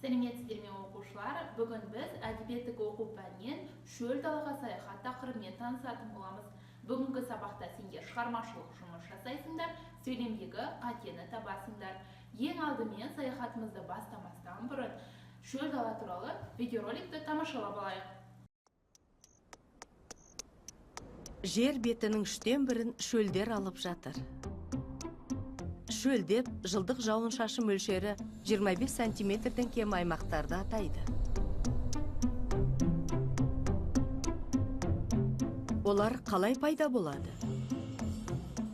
Сәлеметсіздер ме оқушылар? Бүгін біз әдебиеттік оқу пәнінен шөл далаға саяхат тақырыбымен танысатын боламыз. Бүгінгі сабақта сендер шығармашылық жұмыс жасайсыңдар, сөйлемдегі қатені табасыңдар. Ең алдымен саяхатымызды бастамастан бұрын шөл дала туралы видеороликті тамашалап алайық. Жер бетінің 1/3-ін шөлдер алып жатыр. Шөлдеп, жылдық жауын шашы мөлшері 25 сантиметрден кем аймақтарды атайды. Олар қалай пайда болады?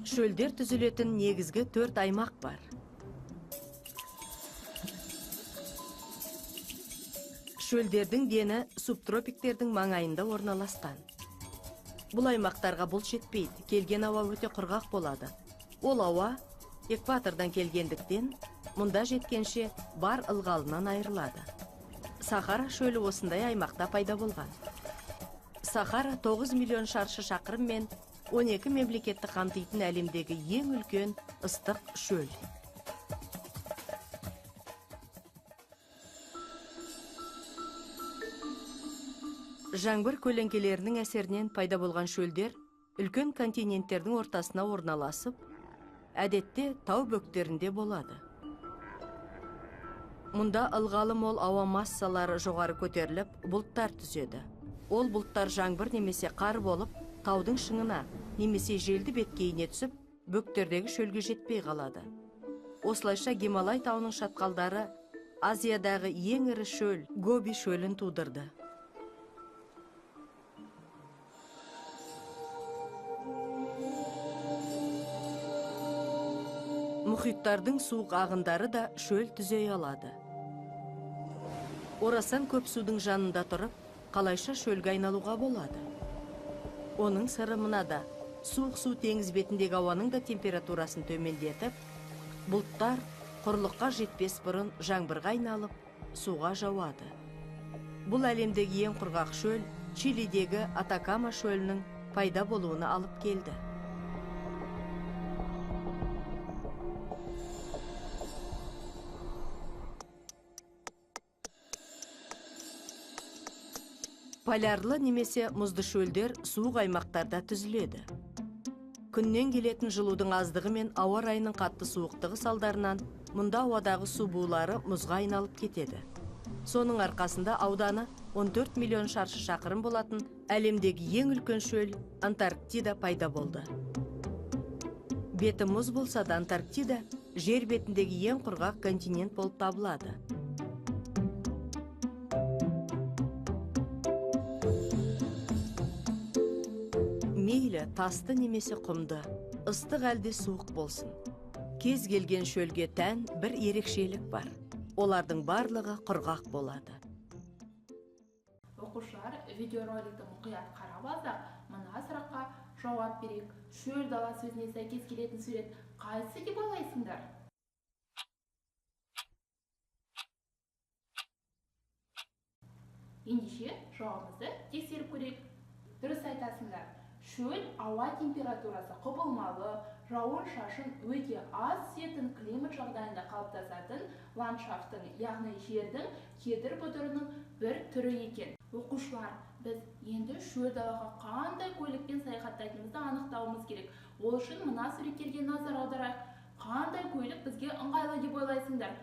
Шөлдер түзілетін негізгі 4 аймақ бар. Шөлдердің дені субтропиктердің маңайында орналасқан. Бұл аймақтарға бұл жетпейді, келген ауа өте құрғақ болады. Ол ауа экватордан келгендіктен, мұнда жеткенше бар ылғалынан айырылады. Сахара шөлі осындай аймақта пайда болған. Сахара 9 миллион шаршы шақырым мен 12 мемлекетті қамтитын әлемдегі ең үлкен ыстық шөл. Жаңбыр көлеңкелерінің әсерінен пайда болған шөлдер үлкен континенттердің ортасына орналасып, әдетте тау бөктерінде болады. Мұнда ылғалы мол ауа массалары жоғары көтеріліп, бұлттар түседі. Ол бұлттар жаңбыр немесе қар болып, таудың шыңына немесе желді беткейіне түсіп, бөктердегі шөлге жетпей қалады. Осылайша Гималай тауының шатқалдары Азиядағы ең ірі шөл Гоби шөлін тудырды. Мұхиттардың суық ағындары да шөл түзей алады. Орасан көп судың жанында тұрып, қалайша шөлге айналуға болады. Оның сыры мынада: суық су теңіз бетіндегі ауаның да температурасын төмендетіп, бұлттар құрлыққа жетпес бұрын жаңбырға айналып, суға жауады. Бұл әлемдегі ең құрғақ шөл Чилидегі Атакама шөлінің пайда болуына алып келді. Полярлы немесе мұзды шөлдер суық аймақтарда түзіледі. Күннен келетін жылудың аздығы мен ауа райының қатты суықтығы салдарынан мұнда ауадағы су булары мұзға айналып кетеді. Соның арқасында ауданы 14 миллион шаршы шақырым болатын әлемдегі ең үлкен шөл Антарктида пайда болды. Беті мұз болса да, Антарктида жер бетіндегі ең құрғақ континент болып табылады. Мейлі тасты немесе құмды, ыстық әлде суық болсын. Кез келген шөлге тән бір ерекшелік бар. Олардың барлығы құрғақ болады. Оқушылар, видеороликті мұқият қарап алсақ, мына сұраққа жауап берейік. Шөл дала сөзіне сәйкес келетін сурет қайсы деп ойлайсыңдар? Ендеше жауабымызды тексеріп көрейік. Дұрыс айтасыңдар. Шөл ауа температурасы құбылмалы, жауын шашын өте аз түсетін климат жағдайында қалыптасатын ландшафтың, яғни жердің кедір-бұдырының бір түрі екен. Оқушылар, біз енді шөл далаға қандай көлікпен саяхаттайтынымызды анықтауымыз керек. Ол үшін мына суреттерге назар аударайық. Қандай көлік бізге ыңғайлы деп ойлайсыңдар?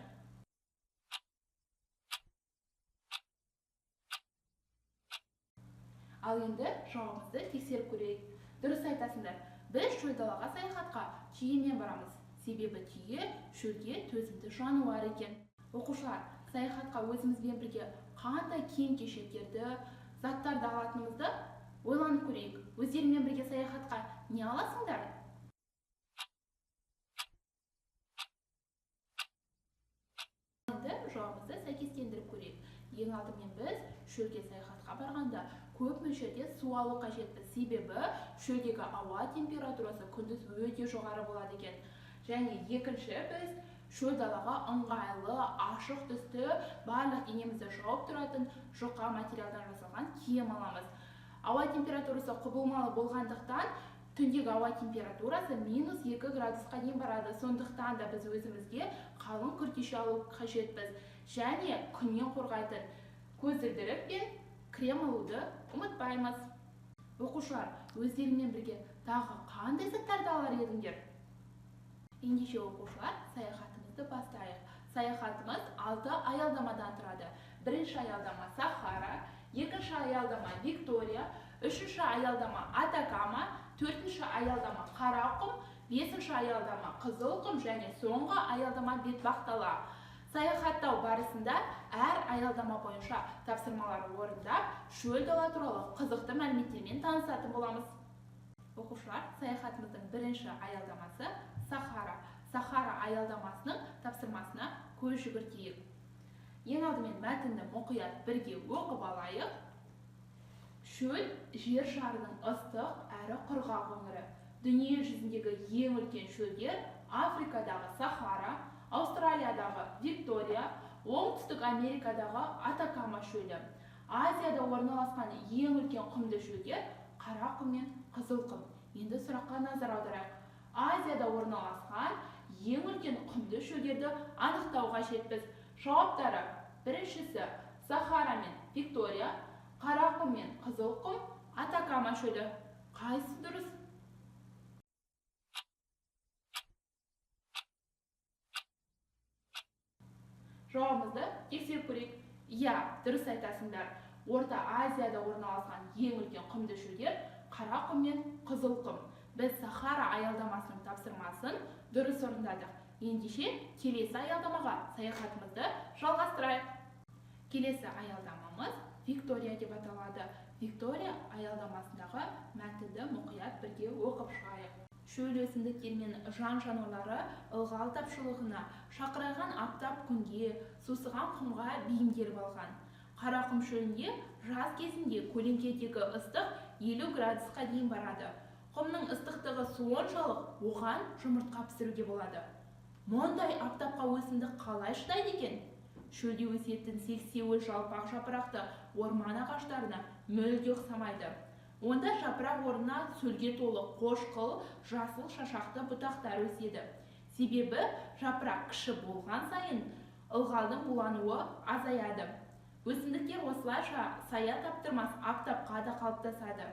Ал енді жауабымызды тексеріп көрейік. Дұрыс айтасыңдар. Біз шөл далаға саяхатқа түйемен барамыз. Себебі түйе шөлге төзімді жануар екен. Оқушылар, саяхатқа өзімізбен бірге қандай киім-кешектерді, заттарды алатынымызды ойланып көрейік. Өздеріңмен бірге саяхатқа не аласыңдар? Енді жауабымызды сәйкестендіріп көрейік. Ең алдымен біз шөлге саяхатқа барғанда көп мөлшерде су алу қажетпіз. Себебі шөлдегі ауа температурасы күндіз өте жоғары болады екен. Және екінші, біз шөл далаға ыңғайлы, ашық түсті, барлық денемізді жауып тұратын жұқа материалдан жасалған киім аламыз. Ауа температурасы құбылмалы болғандықтан түндегі ауа температурасы -2 градусқа дейін барады. Сондықтан да біз өзімізге қалың күртеше алу қажетпіз. және күннен қорғайтын көзілдірік пен крем алуды ұмытпаймыз. Оқушылар, өздеріңмен бірге тағы қандай заттарды алар едіңдер? Ендеше оқушылар, саяхатымызды бастайық. Саяхатымыз 6 аялдамадан тұрады. Бірінші аялдама Сахара, екінші аялдама Виктория, үшінші аялдама Атакама, төртінші аялдама Қарақұм, бесінші аялдама Қызылқұм және соңғы аялдама Бетпақдала. Саяхаттау барысында әр аялдама бойынша тапсырмалар орындап, шөл дала туралы қызықты мәліметтермен танысатын боламыз. Оқушылар, саяхатымыздың бірінші аялдамасы Сахара. Сахара аялдамасының тапсырмасына көз жүгіртейік. Ең алдымен мәтінді мұқият бірге оқып алайық. Шөл жер шарының ыстық әрі құрғақ өңірі. Дүние жүзіндегі ең үлкен шөлдер Африкадағы Сахара, Аустралиядағы Виктория, Оңтүстік Америкадағы Атакама шөлі. Азияда орналасқан ең үлкен құмды шөлдер Қарақұм мен Қызылқұм. Енді сұраққа назар аударайық. Азияда орналасқан ең үлкен құмды шөлдерді анықтау қажетпіз. Жауаптары: біріншісі Сахара мен Виктория, Қарақұм мен Қызылқұм, Атакама шөлі. Қайсысы дұрыс? Жауабымызды тексеріп көрейік. Иә, дұрыс айтасыңдар. Орта Азияда орналасқан ең үлкен құмды шөлдер Қарақұм мен Қызылқұм. Біз Сахара аялдамасының тапсырмасын дұрыс орындадық. Ендеше келесі аялдамаға саяхатымызды жалғастырайық. Келесі аялдамамыз Виктория деп аталады. Виктория аялдамасындағы мәтінді мұқият бірге оқып шығайық. Шөл өсімдіктер мен жан жануарлары ылғал тапшылығына, шақырайған аптап күнге, сусыған құмға бейімделіп алған. Қарақұм шөлінде жаз кезінде көлеңкедегі ыстық 50 градусқа дейін барады. Құмның ыстықтығы соншалық, оған жұмыртқа пісіруге болады. Мұндай аптапқа өсімдік қалай шыдайды екен? Шөлде өсетін сексеуіл жалпақ жапырақты орман ағаштарына мүлде ұқсамайды. Онда жапырақ орнына сөлге толы қошқыл, жасыл шашақты бұтақтар өседі. Себебі жапырақ кіші болған сайын ылғалдың булануы азаяды. Өсімдіктер осылайша сая таптырмас аптапқа да қалыптасады.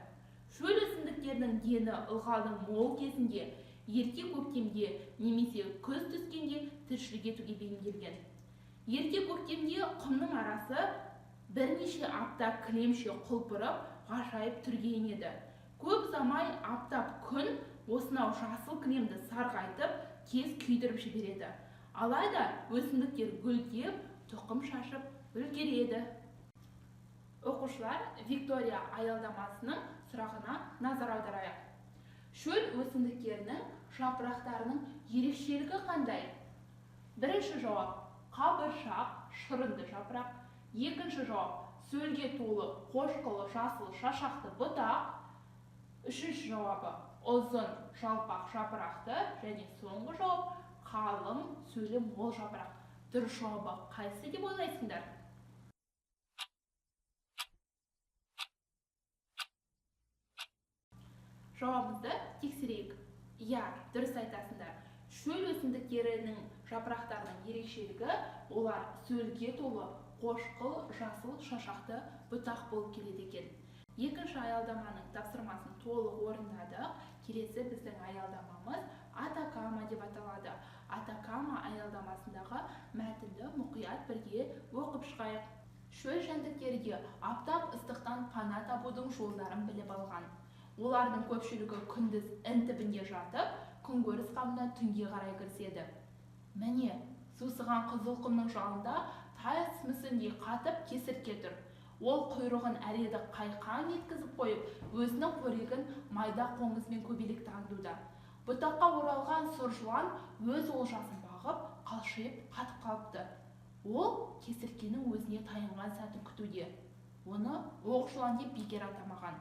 Шөл өсімдіктерінің дені ылғалдың мол кезінде, ерте көктемде немесе күз түскенде тіршілік етуге бейімделген. Ерте көктемде құмның арасы бірнеше апта кілемше құлпырып, ғажайып түрге енеді. Көп замай аптап күн осынау жасыл кілемді сарғайтып, тез күйдіріп жібереді. Алайда өсімдіктер гүлдеп, тұқым шашып үлгереді. Оқушылар, Виктория аялдамасының сұрағына назар аударайық. Шөл өсімдіктерінің жапырақтарының ерекшелігі қандай? Бірінші жауап: қабыршақ, шырынды жапырақ. Екінші жауап: сөлге толы қошқылы жасыл шашақты бұтақ. Үшінші жауабы: ұзын жалпақ жапырақты. Және соңғы жауап: қалың сөлі мол жапырақ. Дұрыс жауабы қайсы деп ойлайсыңдар? Жауабымызды тексерейік. Иә, дұрыс айтасыңдар. Шөл өсімдіктерінің жапырақтарының ерекшелігі олар сөлге толы қошқыл жасыл шашақты бұтақ болып келеді екен. Екінші аялдаманың тапсырмасын толық орындадық. Келесі біздің аялдамамыз Атакама деп аталады. Атакама аялдамасындағы мәтінді мұқият бірге оқып шығайық. Шөл жәндіктері аптап ыстықтан пана табудың жолдарын біліп алған. Олардың көпшілігі күндіз інтібінде жатып, күнкөріс қамына түнге қарай кіріседі. Міне, сусыған Қызылқұмның жалында тас мүсіндей қатып кесіртке тұр. Ол құйрығын әреді қайқан еткізіп қойып, өзінің қорегін майда қоңызбен көбелек аңдуда. Бұтаққа оралған сұр жылан өз олжасын бағып, қалшиып қатып қалыпты. Ол кесірткенің өзіне таянған сәтін күтуде. Оны оқ жылан деп бекер атамаған.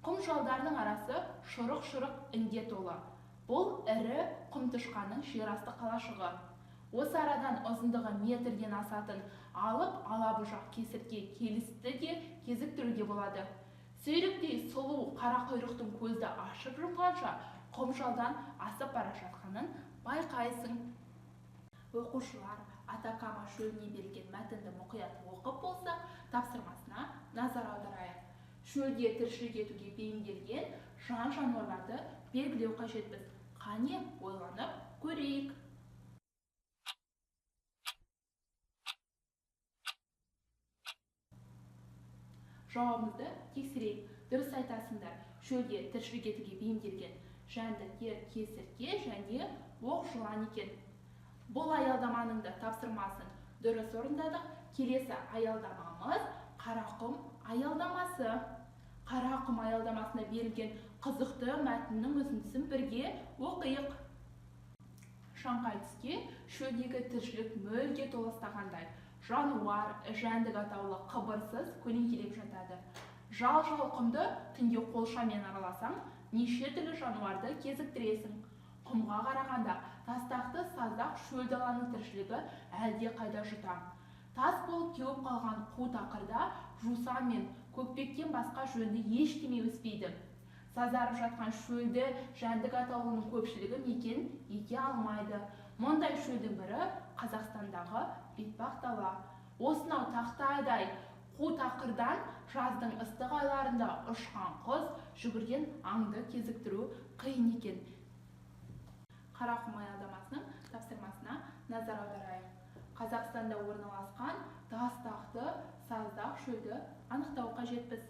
Құм жалдарының арасы шұрық-шұрық інге толы. Бұл ірі құмтышқанның жерасты қалашығы. Осы арадан ұзындығы метрден асатын алып алабұжақ кесіртке келісті де кезіктіруге болады. Сүйріктей сұлу қара құйрықтың көзді ашып жұмғанша құм жалдан асып бара жатқанын байқайсың. Оқушылар, Атакама шөліне берілген мәтінді мұқият оқып болсақ, тапсырмасына назар аударайық. Шөлде тіршілік етуге бейімделген жан-жануарларды белгілеу қажетпіз. Қане, ойланып көрейік. Жауабымызды тексерейік. Дұрыс айтасыңдар. Шөлде тіршілік етуге бейімделген жәндіктер кесіртке және оқ жылан екен. Бұл аялдаманың да тапсырмасын дұрыс орындадық. Келесі аялдамамыз Қарақұм аялдамасы. Қарақұм аялдамасына берілген қызықты мәтіннің үзіндісін бірге оқиық. Шаңқай түске шөлдегі тіршілік мүлде толастағандай. Жануар, жәндік атаулы қыбырсыз көлеңкелеп жатады. Жал-жал құмды түнде қолшамен араласаң, неше түрлі жануарды кезіктіресің. Құмға қарағанда тастақты саздақ шөл даланың тіршілігі әлде қайда жұтаң. Тас болып кеуіп қалған қу тақырда жусан мен көкпектен басқа жөнді ештеме өспейді. Сазарып жатқан шөлді жәндік атаулының көпшілігі мекен ете алмайды. Мұндай шөлдің бірі Қазақстандағы бетпақ дала. Осынау тақтайдай қу тақырдан жаздың ыстық айларында ұшқан құс, жүгірген аңды кезіктіру қиын екен. Қарақұм аялдамасының тапсырмасына назар аударайық. Қазақстанда орналасқан тастақты саздақ шөлді анықтау қажетпіз.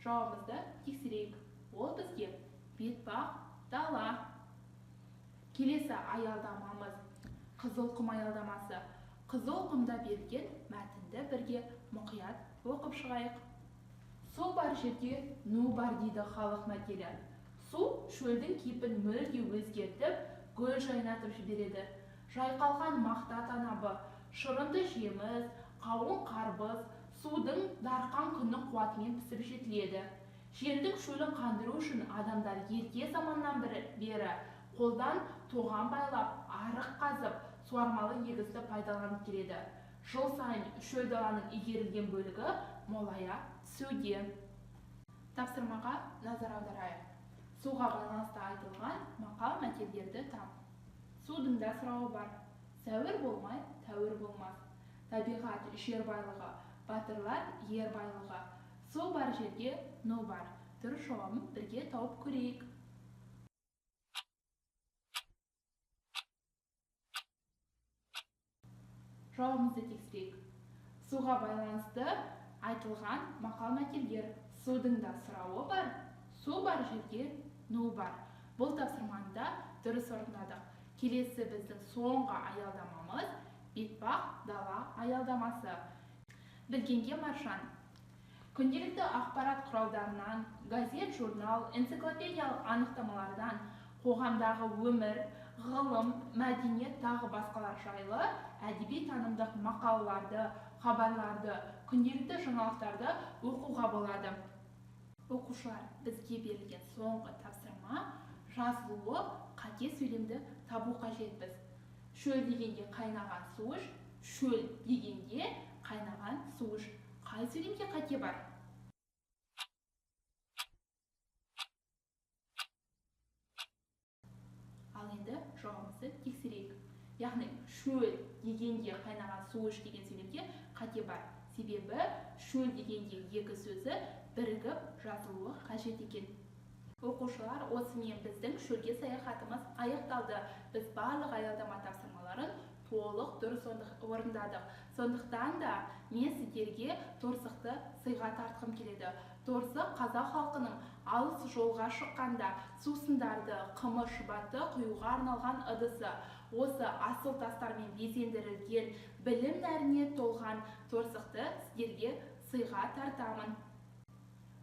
Жауабымызды тексерейік. Ол бізге бетпақ дала. Келесі аялдамамыз Қызылқұм аялдамасы. Қызылқұмда берілген мәтінді бірге мұқият оқып шығайық. Су бар жерде ну бар дейді халық мәтелі. Су шөлдің кейпін мүлде өзгертіп, гүл жайнатып жібереді. Жайқалған мақта танабы, шырынды жеміс, қауын қарбыз, судың дарқан күннің қуатымен пісіп жетіледі. Жердің шөлін қандыру үшін адамдар ерте заманнан бері қолдан тоған байлап, арық қазып, суармалы егісті пайдаланып келеді. Жыл сайын шөл даланың игерілген бөлігі молая түсуде. Тапсырмаға назар аударайық. Суға байланысты айтылған мақал мәтелдерді тап. Судың да сұрауы бар. Сәуір болмай, тәуір болмас. Табиғат жер байлығы, батырлар ер байлығы. Су бар жерге ну бар. Дұрыс жауабын бірге тауып көрейік. Жауабымызды тексерейік. Суға байланысты айтылған мақал мәтелдер. Судың да сұрауы бар, су бар жерге ну бар. Бұл тапсырманы да дұрыс орындадық. Келесі біздің соңғы аялдамамыз бетпақ дала аялдамасы. Білгенге маржан. Күнделікті ақпарат құралдарынан, газет, журнал, энциклопедиялық анықтамалардан, қоғамдағы өмір, ғылым, мәдениет тағы басқалар жайлы әдеби танымдық мақалаларды, хабарларды, күнделікті жаңалықтарды оқуға болады. Оқушылар, бізге берілген соңғы тапсырма жазылуы қате сөйлемді табу қажетпіз. Шөл дегенде қайнаған су іш, шөл дегенде қайнаған су іш. Қай сөйлемде қате бар? Ал енді жауабымызды тексерейік. Яғни шөл дегенде қайнаған су іш деген сөйлемде қате бар. Себебі шөл дегенде екі сөзі бірігіп жазылуы қажет екен. Оқушылар, осымен біздің шөлге саяхатымыз аяқталды. Біз барлық аялдама тапсырмаларын толық дұрыс орындадық. Сондықтан да мен сіздерге торсықты сыйға тартқым келеді. Торсық қазақ халқының алыс жолға шыққанда сусындарды, қымыз шұбатты құюға арналған ыдысы. Осы асыл тастармен безендірілген білім нәріне толған торсықты сіздерге сыйға тартамын.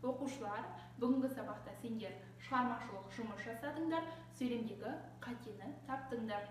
Оқушылар, бүгінгі сабақта сендер шығармашылық жұмыс жасадыңдар, сөйлемдегі қатені таптыңдар.